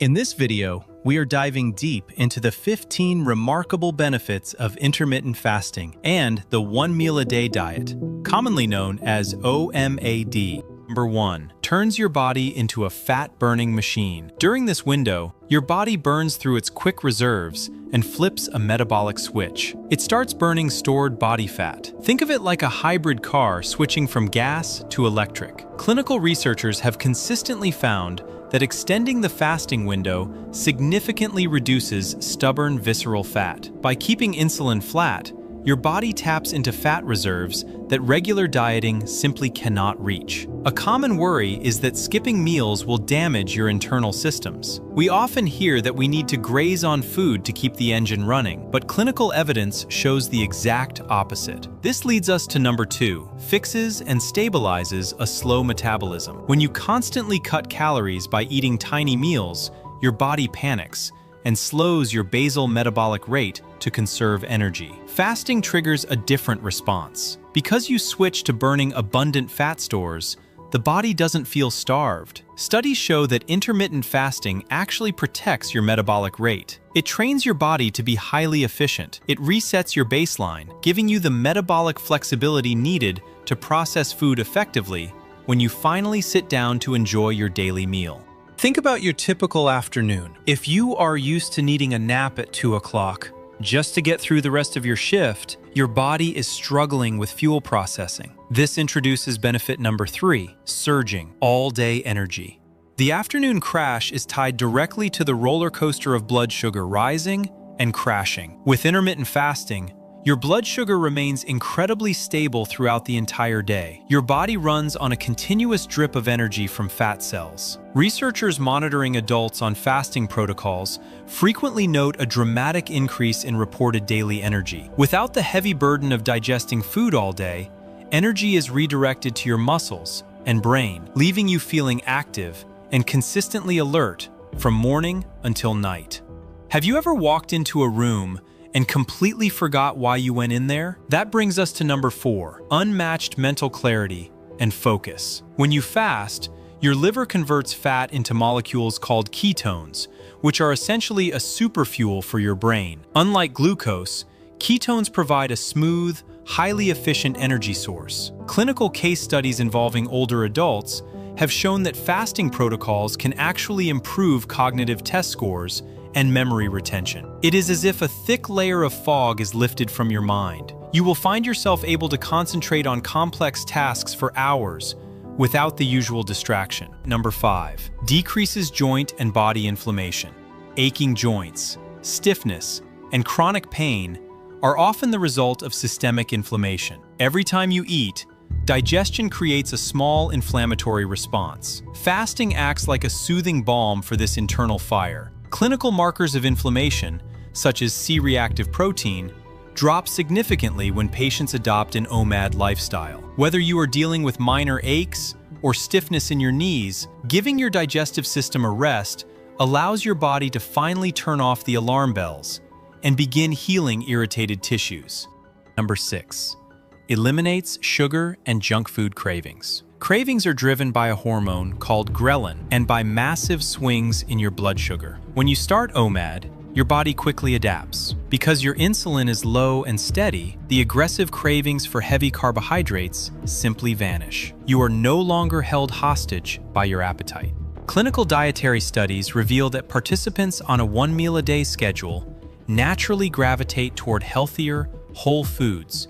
In this video, we are diving deep into the 15 remarkable benefits of intermittent fasting and the one-meal-a-day diet, commonly known as OMAD. Number 1. Turns your body into a fat-burning machine. During this window, your body burns through its quick reserves and flips a metabolic switch. It starts burning stored body fat. Think of it like a hybrid car switching from gas to electric. Clinical researchers have consistently found that extending the fasting window significantly reduces stubborn visceral fat. By keeping insulin flat, your body taps into fat reserves that regular dieting simply cannot reach. A common worry is that skipping meals will damage your internal systems. We often hear that we need to graze on food to keep the engine running, but clinical evidence shows the exact opposite. This leads us to number 2, fixes and stabilizes a slow metabolism. When you constantly cut calories by eating tiny meals, your body panics and slows your basal metabolic rate to conserve energy. Fasting triggers a different response. Because you switch to burning abundant fat stores, the body doesn't feel starved. Studies show that intermittent fasting actually protects your metabolic rate. It trains your body to be highly efficient. It resets your baseline, giving you the metabolic flexibility needed to process food effectively when you finally sit down to enjoy your daily meal. Think about your typical afternoon. If you are used to needing a nap at 2 o'clock just to get through the rest of your shift, your body is struggling with fuel processing. This introduces benefit number 3, surging all-day energy. The afternoon crash is tied directly to the roller coaster of blood sugar rising and crashing. With intermittent fasting, your blood sugar remains incredibly stable throughout the entire day. Your body runs on a continuous drip of energy from fat cells. Researchers monitoring adults on fasting protocols frequently note a dramatic increase in reported daily energy. Without the heavy burden of digesting food all day, energy is redirected to your muscles and brain, leaving you feeling active and consistently alert from morning until night. Have you ever walked into a room and completely forgot why you went in there? That brings us to number 4, unmatched mental clarity and focus. When you fast, your liver converts fat into molecules called ketones, which are essentially a superfuel for your brain. Unlike glucose, ketones provide a smooth, highly efficient energy source. Clinical case studies involving older adults have shown that fasting protocols can actually improve cognitive test scores and memory retention. It is as if a thick layer of fog is lifted from your mind. You will find yourself able to concentrate on complex tasks for hours without the usual distraction. Number 5, decreases joint and body inflammation. Aching joints, stiffness, and chronic pain are often the result of systemic inflammation. Every time you eat, digestion creates a small inflammatory response. Fasting acts like a soothing balm for this internal fire. Clinical markers of inflammation, such as C-reactive protein, drop significantly when patients adopt an OMAD lifestyle. Whether you are dealing with minor aches or stiffness in your knees, giving your digestive system a rest allows your body to finally turn off the alarm bells and begin healing irritated tissues. Number 6, eliminates sugar and junk food cravings. Cravings are driven by a hormone called ghrelin and by massive swings in your blood sugar. When you start OMAD, your body quickly adapts. Because your insulin is low and steady, the aggressive cravings for heavy carbohydrates simply vanish. You are no longer held hostage by your appetite. Clinical dietary studies reveal that participants on a one-meal-a-day schedule naturally gravitate toward healthier, whole foods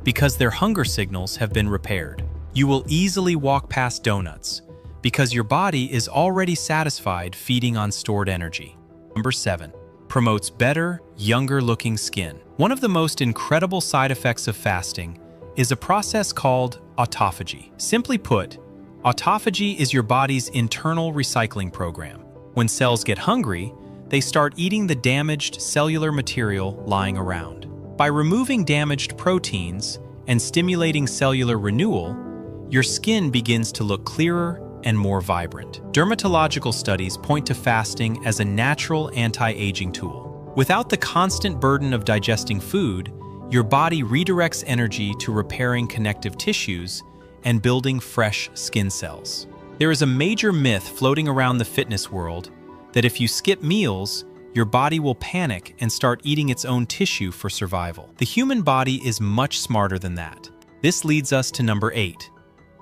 because their hunger signals have been repaired. You will easily walk past donuts because your body is already satisfied feeding on stored energy. Number 7, promotes better, younger-looking skin. One of the most incredible side effects of fasting is a process called autophagy. Simply put, autophagy is your body's internal recycling program. When cells get hungry, they start eating the damaged cellular material lying around. By removing damaged proteins and stimulating cellular renewal, your skin begins to look clearer and more vibrant. Dermatological studies point to fasting as a natural anti-aging tool. Without the constant burden of digesting food, your body redirects energy to repairing connective tissues and building fresh skin cells. There is a major myth floating around the fitness world that if you skip meals, your body will panic and start eating its own tissue for survival. The human body is much smarter than that. This leads us to number 8.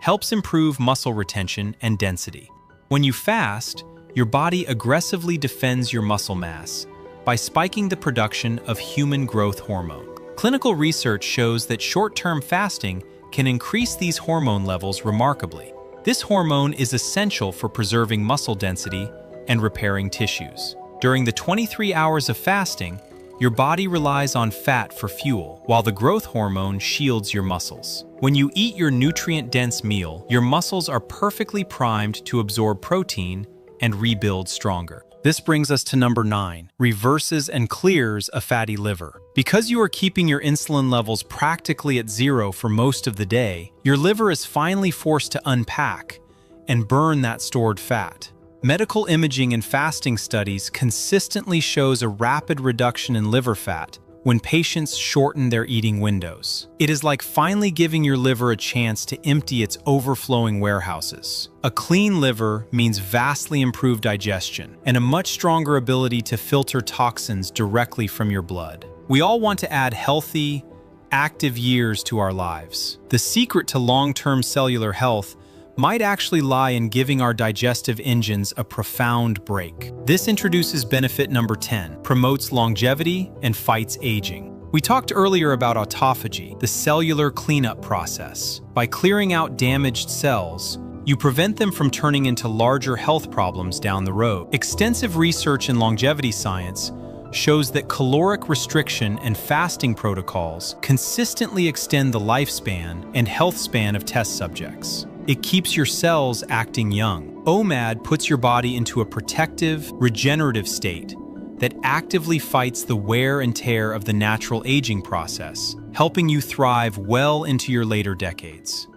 Helps improve muscle retention and density. When you fast, your body aggressively defends your muscle mass by spiking the production of human growth hormone. Clinical research shows that short-term fasting can increase these hormone levels remarkably. This hormone is essential for preserving muscle density and repairing tissues. During the 23 hours of fasting, your body relies on fat for fuel, while the growth hormone shields your muscles. When you eat your nutrient-dense meal, your muscles are perfectly primed to absorb protein and rebuild stronger. This brings us to number 9, reverses and clears a fatty liver. Because you are keeping your insulin levels practically at zero for most of the day, your liver is finally forced to unpack and burn that stored fat. Medical imaging and fasting studies consistently shows a rapid reduction in liver fat when patients shorten their eating windows. It is like finally giving your liver a chance to empty its overflowing warehouses. A clean liver means vastly improved digestion and a much stronger ability to filter toxins directly from your blood. We all want to add healthy, active years to our lives. The secret to long-term cellular health might actually lie in giving our digestive engines a profound break. This introduces benefit number 10, promotes longevity and fights aging. We talked earlier about autophagy, the cellular cleanup process. By clearing out damaged cells, you prevent them from turning into larger health problems down the road. Extensive research in longevity science shows that caloric restriction and fasting protocols consistently extend the lifespan and health span of test subjects. It keeps your cells acting young. OMAD puts your body into a protective, regenerative state that actively fights the wear and tear of the natural aging process, helping you thrive well into your later decades.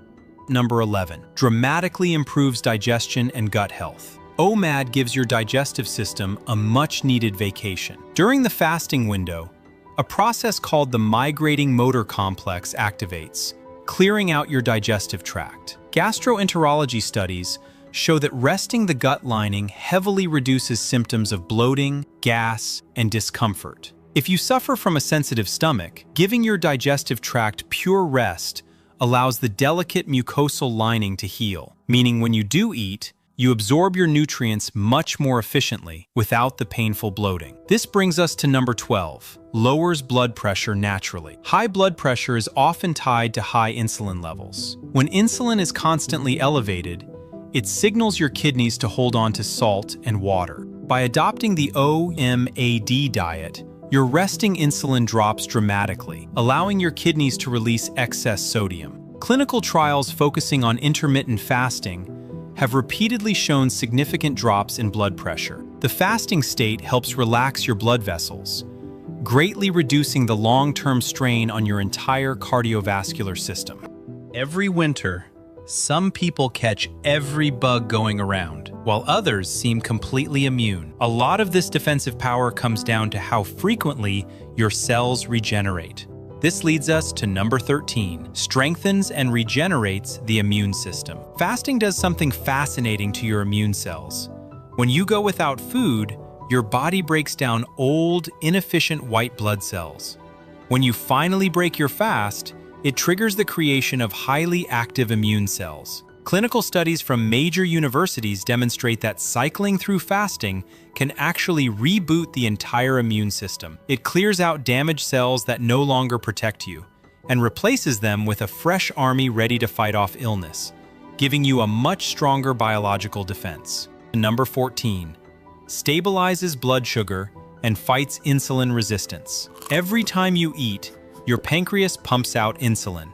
Number 11, dramatically improves digestion and gut health. OMAD gives your digestive system a much-needed vacation. During the fasting window, a process called the migrating motor complex activates, clearing out your digestive tract. Gastroenterology studies show that resting the gut lining heavily reduces symptoms of bloating, gas, and discomfort. If you suffer from a sensitive stomach, giving your digestive tract pure rest allows the delicate mucosal lining to heal, meaning when you do eat, you absorb your nutrients much more efficiently without the painful bloating. This brings us to number 12, lowers blood pressure naturally. High blood pressure is often tied to high insulin levels. When insulin is constantly elevated, it signals your kidneys to hold on to salt and water. By adopting the OMAD diet, your resting insulin drops dramatically, allowing your kidneys to release excess sodium. Clinical trials focusing on intermittent fasting have repeatedly shown significant drops in blood pressure. The fasting state helps relax your blood vessels, greatly reducing the long-term strain on your entire cardiovascular system. Every winter, some people catch every bug going around, while others seem completely immune. A lot of this defensive power comes down to how frequently your cells regenerate. This leads us to number 13, strengthens and regenerates the immune system. Fasting does something fascinating to your immune cells. When you go without food, your body breaks down old, inefficient white blood cells. When you finally break your fast, it triggers the creation of highly active immune cells. Clinical studies from major universities demonstrate that cycling through fasting can actually reboot the entire immune system. It clears out damaged cells that no longer protect you and replaces them with a fresh army ready to fight off illness, giving you a much stronger biological defense. Number 14, stabilizes blood sugar and fights insulin resistance. Every time you eat, your pancreas pumps out insulin.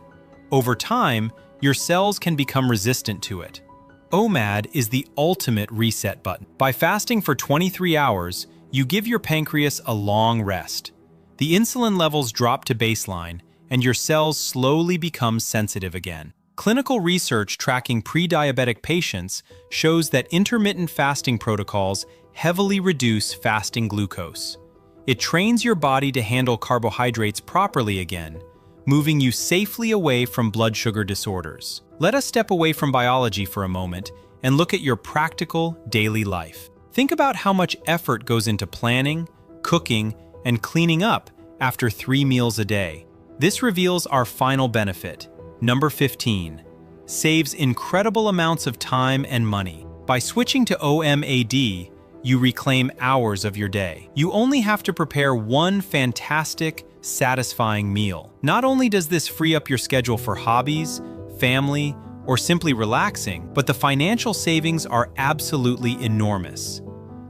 Over time, your cells can become resistant to it. OMAD is the ultimate reset button. By fasting for 23 hours, you give your pancreas a long rest. The insulin levels drop to baseline, and your cells slowly become sensitive again. Clinical research tracking pre-diabetic patients shows that intermittent fasting protocols heavily reduce fasting glucose. It trains your body to handle carbohydrates properly again, moving you safely away from blood sugar disorders. Let us step away from biology for a moment and look at your practical daily life. Think about how much effort goes into planning, cooking, and cleaning up after 3 meals a day. This reveals our final benefit. Number 15. Saves incredible amounts of time and money. By switching to OMAD, you reclaim hours of your day. You only have to prepare one fantastic, satisfying meal. Not only does this free up your schedule for hobbies, family, or simply relaxing, but the financial savings are absolutely enormous.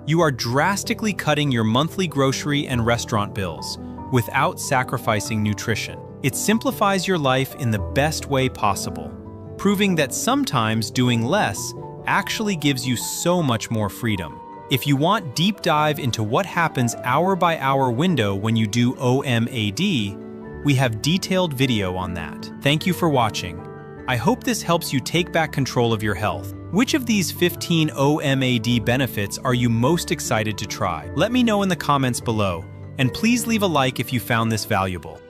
You are drastically cutting your monthly grocery and restaurant bills without sacrificing nutrition. It simplifies your life in the best way possible, proving that sometimes doing less actually gives you so much more freedom. If you want deep dive into what happens hour by hour window when you do OMAD, we have detailed video on that. Thank you for watching. I hope this helps you take back control of your health. Which of these 15 OMAD benefits are you most excited to try? Let me know in the comments below, and please leave a like if you found this valuable.